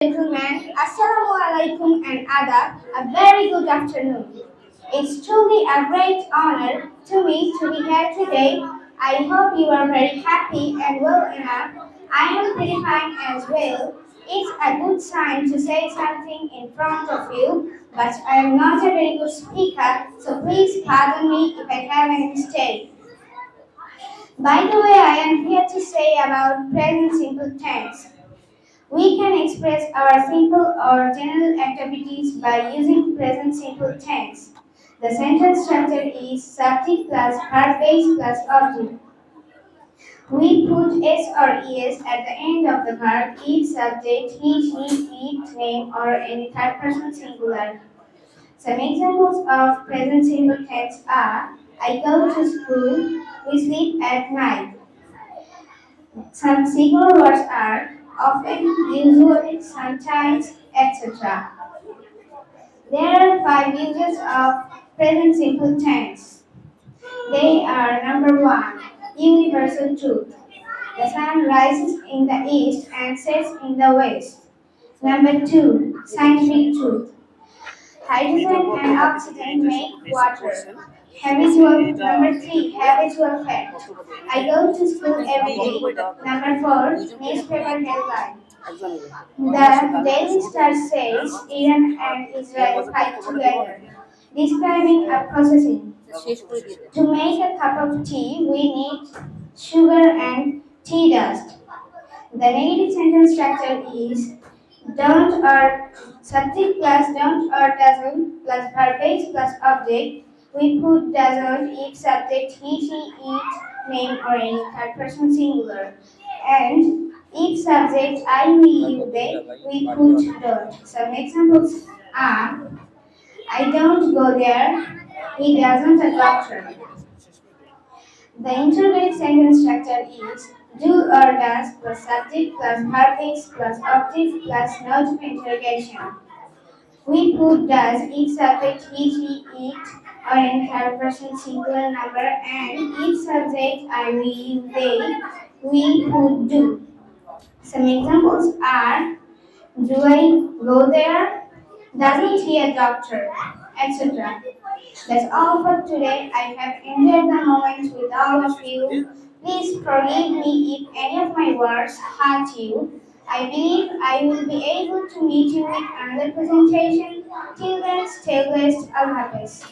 Gentlemen, Assalamu alaikum and Adab, a very good afternoon. It's truly a great honor to me to be here today. I hope you are very happy and well enough. I am pretty fine as well. It's a good sign to say something in front of you, but I am not a very good speaker, so please pardon me if I have a mistake. By the way, I am here to say about present simple tense. We can express our simple or general activities by using present simple tense. The sentence structure is subject plus verb base plus object. We put s or es at the end of the verb if subject he, she, it, name, or any third person singular. Some examples of present simple tense are I go to school, we sleep at night. Some singular words are often, usually, sometimes, etc. There are 5 uses of present simple tense. They are number 1, universal truth. The sun rises in the east and sets in the west. Number 2, scientific truth. Hydrogen and oxygen make water. Number 3, habitual fact. I go to school every day. Number 4, newspaper headline. The Daily Star says Iran and Israel fight together, describing a processing. To make a cup of tea, we need sugar and tea dust. The negative sentence structure is don't or subject plus don't or doesn't plus verb base plus object. We put doesn't if subject he, she, it, name or any third person singular. And if subject I, we, you, they, we put don't. Some examples are I don't go there, he doesn't a doctor. The interrogative sentence structure is do or does plus subject plus verb base plus object plus note of interrogation. We put does if subject he, she, it, or any third person singular number, and if subject I, we, you, they, we put do. Some examples are do I go there? Doesn't he a doctor? Etc. That's all for today. I have enjoyed the moment with all of you. Please forgive me if any of my words hurt you. I believe I will be able to meet you with another presentation. Till then, stay blessed. Allah Hafiz.